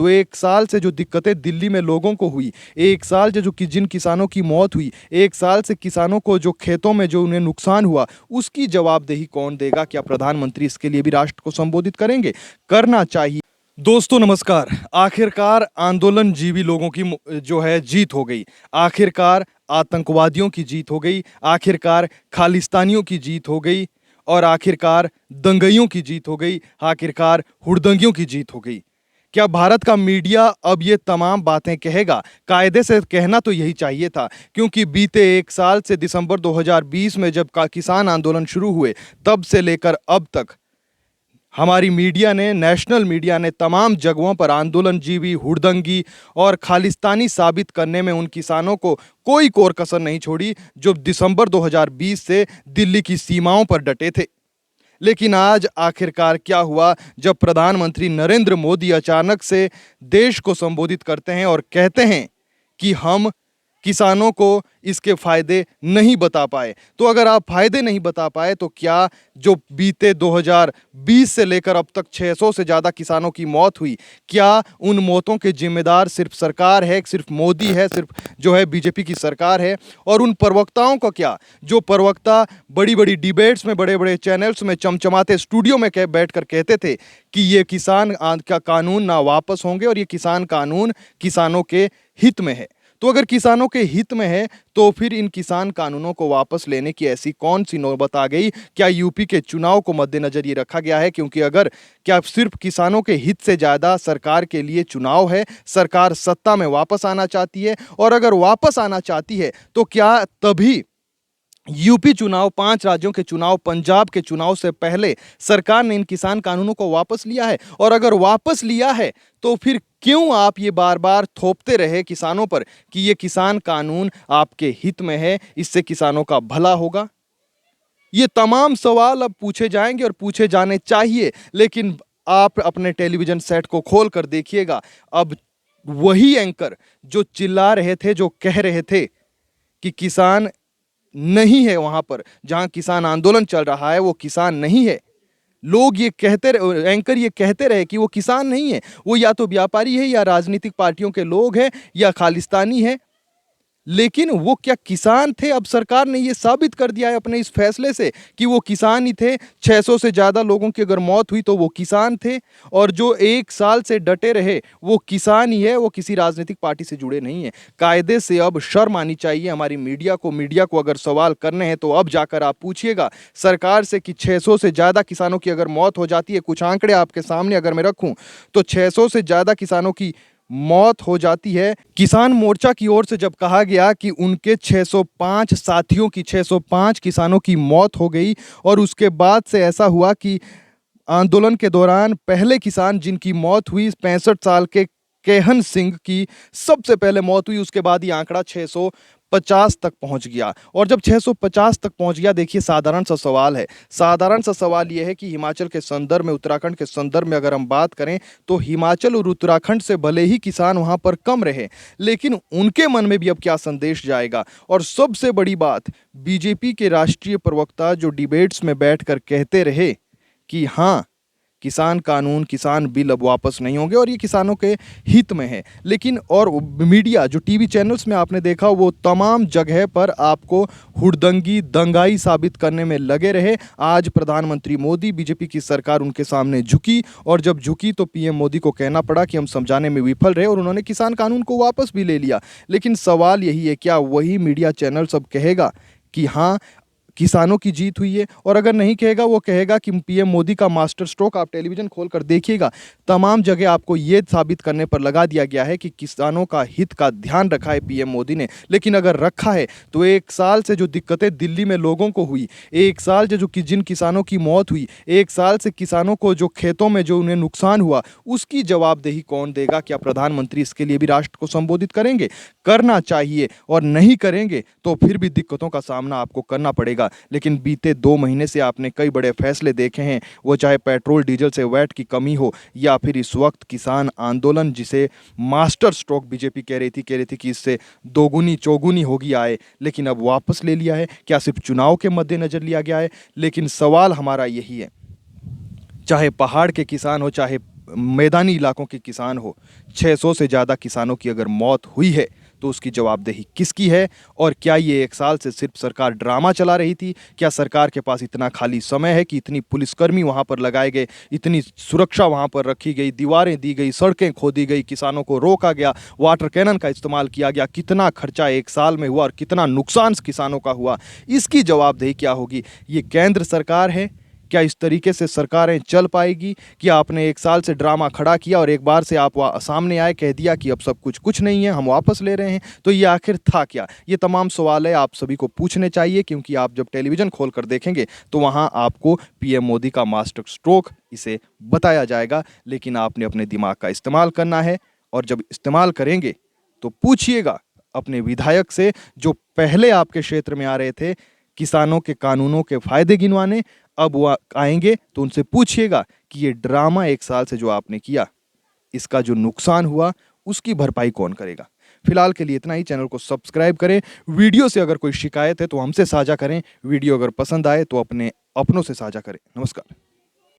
तो 1 साल से जो दिक्कतें दिल्ली में लोगों को हुई, 1 साल से जो कि जिन किसानों की मौत हुई, 1 साल से किसानों को जो खेतों में जो उन्हें नुकसान हुआ, उसकी जवाबदेही कौन देगा? क्या प्रधानमंत्री इसके लिए भी राष्ट्र को संबोधित करेंगे? करना चाहिए। दोस्तों नमस्कार। आखिरकार आंदोलनजीवी लोगों की जो है जीत हो गई। आखिरकार आतंकवादियों की जीत हो गई। आखिरकार खालिस्तानियों की जीत हो गई। और आखिरकार दंगइयों की जीत हो गई। आखिरकार हुड़दंगियों की जीत हो गई। क्या भारत का मीडिया अब ये तमाम बातें कहेगा? कायदे से कहना तो यही चाहिए था, क्योंकि बीते 1 साल से दिसंबर 2020 में जब किसान आंदोलन शुरू हुए, तब से लेकर अब तक हमारी मीडिया ने, नेशनल मीडिया ने तमाम जगहों पर आंदोलनजीवी, हुड़दंगी और खालिस्तानी साबित करने में उन किसानों को कोई कोर कसर नहीं छोड़ी जो दिसंबर 2020 से दिल्ली की सीमाओं पर डटे थे। लेकिन आज आखिरकार क्या हुआ, जब प्रधानमंत्री नरेंद्र मोदी अचानक से देश को संबोधित करते हैं और कहते हैं कि हम किसानों को इसके फायदे नहीं बता पाए। तो अगर आप फायदे नहीं बता पाए, तो क्या जो बीते 2020 से लेकर अब तक 600 से ज़्यादा किसानों की मौत हुई, क्या उन मौतों के जिम्मेदार सिर्फ सरकार है, सिर्फ मोदी है, सिर्फ जो है बीजेपी की सरकार है? और उन प्रवक्ताओं का क्या, जो प्रवक्ता बड़ी बड़ी डिबेट्स में, बड़े बड़े चैनल्स में, चमचमाते स्टूडियो में बैठ कर कहते थे कि ये किसान का कानून ना वापस होंगे और ये किसान कानून किसानों के हित में है। तो अगर किसानों के हित में है, तो फिर इन किसान कानूनों को वापस लेने की ऐसी कौन सी नौबत आ गई? क्या यूपी के चुनाव को मद्देनजर ये रखा गया है? क्योंकि अगर क्या सिर्फ किसानों के हित से ज़्यादा सरकार के लिए चुनाव है, सरकार सत्ता में वापस आना चाहती है, और अगर वापस आना चाहती है तो क्या तभी यूपी चुनाव, 5 राज्यों के चुनाव, पंजाब के चुनाव से पहले सरकार ने इन किसान कानूनों को वापस लिया है? और अगर वापस लिया है, तो फिर क्यों आप ये बार बार थोपते रहे किसानों पर कि ये किसान कानून आपके हित में है, इससे किसानों का भला होगा? ये तमाम सवाल अब पूछे जाएंगे और पूछे जाने चाहिए। लेकिन आप अपने टेलीविजन सेट को खोल कर देखिएगा, अब वही एंकर जो चिल्ला रहे थे, जो कह रहे थे कि किसान नहीं है, वहां पर जहां किसान आंदोलन चल रहा है वो किसान नहीं है, लोग ये कहते रहे, एंकर ये कहते रहे कि वो किसान नहीं है, वो या तो व्यापारी है, या राजनीतिक पार्टियों के लोग हैं, या खालिस्तानी है। लेकिन वो क्या किसान थे? अब सरकार ने ये साबित कर दिया है अपने इस फैसले से कि वो किसान ही थे। 600 से ज़्यादा लोगों की अगर मौत हुई तो वो किसान थे, और जो 1 साल से डटे रहे वो किसान ही है, वो किसी राजनीतिक पार्टी से जुड़े नहीं है। कायदे से अब शर्म आनी चाहिए हमारी मीडिया को। मीडिया को अगर सवाल करने हैं तो अब जाकर आप पूछिएगा सरकार से कि 600 से ज़्यादा किसानों की अगर मौत हो जाती है, कुछ आंकड़े आपके सामने अगर मैं रखूं, तो 600 से ज़्यादा किसानों की मौत हो जाती है। किसान मोर्चा की ओर से जब कहा गया कि उनके 605 साथियों की, 605 किसानों की मौत हो गई, और उसके बाद से ऐसा हुआ कि आंदोलन के दौरान पहले किसान जिनकी मौत हुई, 65 साल के केहन सिंह की सबसे पहले मौत हुई, उसके बाद ये आंकड़ा 650 तक पहुंच गया। और जब 650 तक पहुंच गया, देखिए साधारण सा सवाल है, साधारण सा सवाल यह है कि हिमाचल के संदर्भ में, उत्तराखंड के संदर्भ में अगर हम बात करें, तो हिमाचल और उत्तराखंड से भले ही किसान वहां पर कम रहे, लेकिन उनके मन में भी अब क्या संदेश जाएगा? और सबसे बड़ी बात, बीजेपी के राष्ट्रीय प्रवक्ता जो डिबेट्स में बैठकर कहते रहे कि हाँ, किसान कानून, किसान बिल अब वापस नहीं होंगे और ये किसानों के हित में है, लेकिन और मीडिया जो टीवी चैनल्स में आपने देखा, वो तमाम जगह पर आपको हुड़दंगी, दंगाई साबित करने में लगे रहे। आज प्रधानमंत्री मोदी, बीजेपी की सरकार उनके सामने झुकी, और जब झुकी तो पीएम मोदी को कहना पड़ा कि हम समझाने में विफल रहे, और उन्होंने किसान कानून को वापस भी ले लिया। लेकिन सवाल यही है, क्या वही मीडिया चैनल सब कहेगा कि हाँ, किसानों की जीत हुई है? और अगर नहीं कहेगा, वो कहेगा कि पीएम मोदी का मास्टर स्ट्रोक, आप टेलीविजन खोलकर देखिएगा, तमाम जगह आपको ये साबित करने पर लगा दिया गया है कि किसानों का हित का ध्यान रखा है पीएम मोदी ने। लेकिन अगर रखा है, तो 1 साल से जो दिक्कतें दिल्ली में लोगों को हुई, 1 साल से जो कि जिन किसानों की मौत हुई, 1 साल से किसानों को जो खेतों में जो उन्हें नुकसान हुआ, उसकी जवाबदेही कौन देगा? क्या प्रधानमंत्री इसके लिए भी राष्ट्र को संबोधित करेंगे? करना चाहिए, और नहीं करेंगे तो फिर भी दिक्कतों का सामना आपको करना पड़ेगा। लेकिन बीते 2 महीने से आपने कई बड़े फैसले देखे हैं, वो चाहे पेट्रोल डीजल से वैट की कमी हो, या फिर इस वक्त किसान आंदोलन, जिसे मास्टर स्ट्रोक बीजेपी कह रही थी कि इससे दोगुनी चौगुनी होगी आए, लेकिन अब वापस ले लिया है। क्या सिर्फ चुनाव के मद्देनजर लिया गया है? लेकिन सवाल हमारा यही है, चाहे पहाड़ के किसान हो, चाहे मैदानी इलाकों के किसान हो, 600 से ज़्यादा किसानों की अगर मौत हुई है तो उसकी जवाबदेही किसकी है? और क्या ये 1 साल से सिर्फ सरकार ड्रामा चला रही थी? क्या सरकार के पास इतना खाली समय है कि इतनी पुलिसकर्मी वहाँ पर लगाए गए, इतनी सुरक्षा वहाँ पर रखी गई, दीवारें दी गई, सड़कें खोदी गई, किसानों को रोका गया, वाटर कैनन का इस्तेमाल किया गया, कितना खर्चा 1 साल में हुआ और कितना नुकसान किसानों का हुआ, इसकी जवाबदेही क्या होगी? ये केंद्र सरकार है। क्या इस तरीके से सरकारें चल पाएगी कि आपने 1 साल से ड्रामा खड़ा किया और एक बार से आप सामने आए, कह दिया कि अब सब कुछ नहीं है, हम वापस ले रहे हैं, तो ये आखिर था क्या? ये तमाम सवाल है आप सभी को पूछने चाहिए, क्योंकि आप जब टेलीविज़न खोलकर देखेंगे तो वहाँ आपको पीएम मोदी का मास्टर स्ट्रोक इसे बताया जाएगा, लेकिन आपने अपने दिमाग का इस्तेमाल करना है। और जब इस्तेमाल करेंगे तो पूछिएगा अपने विधायक से, जो पहले आपके क्षेत्र में आ रहे थे किसानों के कानूनों के फायदे गिनवाने, अब वो आएंगे तो उनसे पूछिएगा कि ये ड्रामा 1 साल से जो आपने किया, इसका जो नुकसान हुआ उसकी भरपाई कौन करेगा? फिलहाल के लिए इतना ही। चैनल को सब्सक्राइब करें। वीडियो से अगर कोई शिकायत है तो हमसे साझा करें। वीडियो अगर पसंद आए तो अपने अपनों से साझा करें। नमस्कार।